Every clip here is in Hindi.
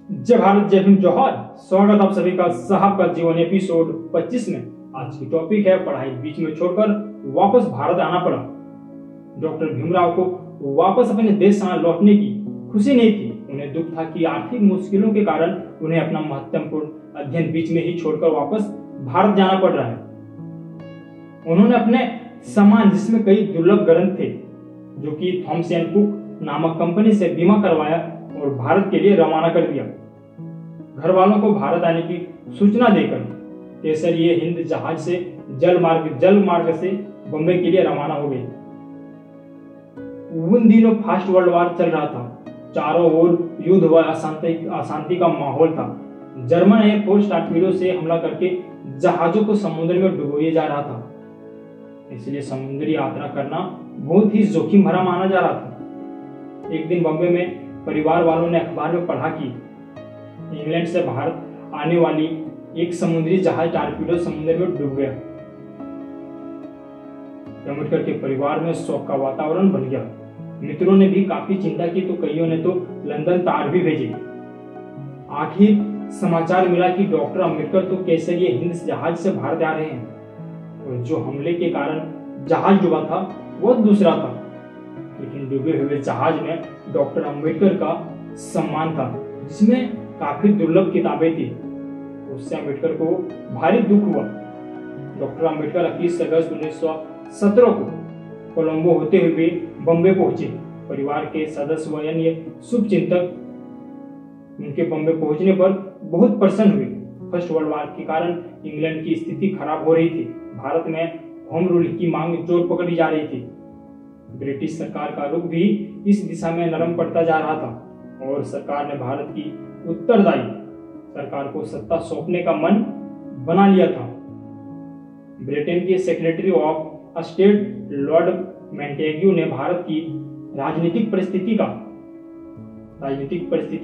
जय भारत, जय भीम, जोहार। स्वागत आप सभी का साहब का जीवन एपिसोड 25 में। आज की टॉपिक है पढ़ाई बीच में छोड़कर वापस भारत आना पड़ा। डॉक्टर भीमराव को वापस अपने देश लौटने की खुशी नहीं थी। उन्हें दुख था कि आर्थिक मुश्किलों के कारण उन्हें अपना महत्वपूर्ण अध्ययन बीच में ही छोड़कर वापस भारत जाना पड़ रहा है। उन्होंने अपने सामान, जिसमें कई दुर्लभ ग्रंथ थे, जो कि थॉमस एंड कुक नामक कंपनी से बीमा करवाया और भारत के लिए रवाना कर दिया। घर वालों को भारत आने की सूचना देकर केसरिए हिंद जहाज से जल मार्ग से बम्बई के लिए रवाना हो गए। उन दिनों फर्स्ट वर्ल्ड वॉर चल रहा था। चारों ओर युद्ध व अशांति का माहौल था। जर्मन एयरफोर्स टारपीडो से हमला करके जहाजों को समुद्र में डुबोया जा रहा था। इसलिए समुद्री यात्रा करना बहुत ही जोखिम भरा माना जा रहा था। एक दिन बॉम्बे में परिवार वालों ने अखबार में पढ़ा कि इंग्लैंड से भारत आने वाली एक समुद्री जहाज टारपीडो समुद्र में डूब गया। अम्बेडकर के परिवार में शोक का वातावरण बन गया। मित्रों ने भी काफी चिंता की, तो कईयों ने तो लंदन तार भी भेजे। आखिर समाचार मिला कि डॉक्टर अम्बेडकर तो केसरिए हिंद जहाज से भारत आ रहे हैं, और जो हमले के कारण जहाज डूबा था वो दूसरा था। लेकिन डूबे हुए जहाज में डॉक्टर अम्बेडकर का सम्मान था, जिसमें काफी दुर्लभ किताबें थी। उससे अम्बेडकर को भारी दुख हुआ। डॉक्टर अम्बेडकर 21 अगस्त 1917 को कोलंबो होते हुए बॉम्बे पहुंचे। परिवार के सदस्य व अन्य शुभचिंतक उनके बॉम्बे पहुंचने पर बहुत प्रसन्न हुए। फर्स्ट वर्ल्ड वॉर के कारण इंग्लैंड की स्थिति खराब हो रही थी। भारत में होम रूल की मांग जोर पकड़ी जा रही थी। ब्रिटिश सरकार का रुख भी इस दिशा में नरम पड़ता जा रहा था, और सरकार ने भारत की उत्तरदायी सरकार को सत्ता सौंपने का मन बना लिया था। ब्रिटेन के सेक्रेटरी ऑफ स्टेट लॉर्ड मेंटेग्यू ने भारत की राजनीतिक परिस्थिति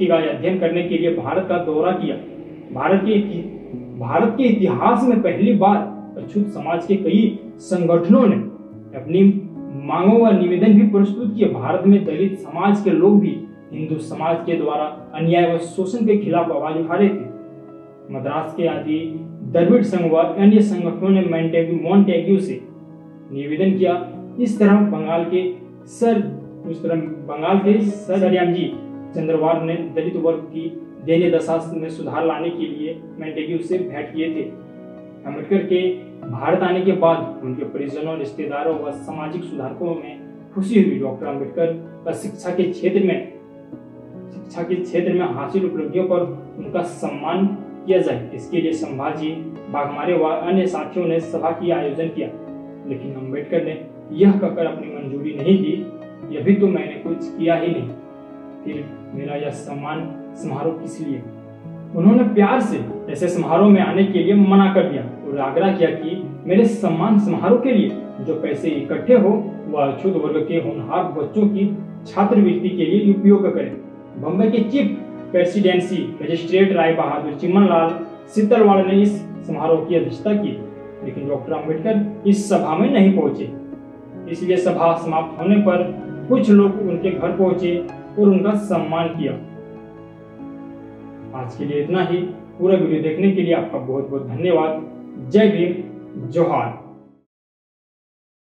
का अध्ययन करने के लिए भारत का दौरा किया। भारत के इतिहास में पहली बार अछूत समाज के कई संगठनों ने अपनी मांगों व निवेदन भी प्रस्तुत किए। भारत में दलित समाज के लोग भी हिंदू समाज के द्वारा अन्याय व शोषण के खिलाफ आवाज उठा रहे थे। मद्रास के आदि द्रविड़ संघ व अन्य संगठनों ने मोंटेग्यू से निवेदन किया। इस तरह बंगाल के सयाजी चंद्रवार ने दलित वर्ग की दयनीय दशा में सुधार लाने के लिए मोंटेग्यू से भेंट किए थे। अम्बेडकर के भारत आने के बाद उनके परिजनों, रिश्तेदारों व सामाजिक सुधारकों में खुशी हुई। डॉक्टर अम्बेडकर का शिक्षा के क्षेत्र में हासिल उपलब्धियों पर उनका सम्मान किया जाए, इसके लिए संभाजी बाघमारे व अन्य साथियों ने सभा की आयोजन किया। लेकिन अम्बेडकर ने यह कहकर अपनी मंजूरी नहीं दी, यह भी तो मैंने कुछ किया ही नहीं, फिर मेरा यह सम्मान समारोह किस लिए। उन्होंने प्यार से ऐसे समारोह में आने के लिए मना कर दिया और आग्रह किया कि मेरे सम्मान समारोह के लिए जो पैसे इकट्ठे हो वह अछूत वर्ग के होनहार बच्चों की छात्रवृत्ति के लिए उपयोग करें। बम्बई के chief presidency magistrate Rai Bahadur Chimanlal Setalvad ने इस समारोह की अध्यक्षता की, लेकिन डॉक्टर अम्बेडकर इस सभा में नहीं पहुंचे। इसलिए सभा समाप्त होने पर कुछ लोग उनके घर पहुंचे और उनका सम्मान किया। आज के लिए इतना ही। पूरा वीडियो देखने के लिए आपका बहुत बहुत धन्यवाद। जय भीम, जोहार।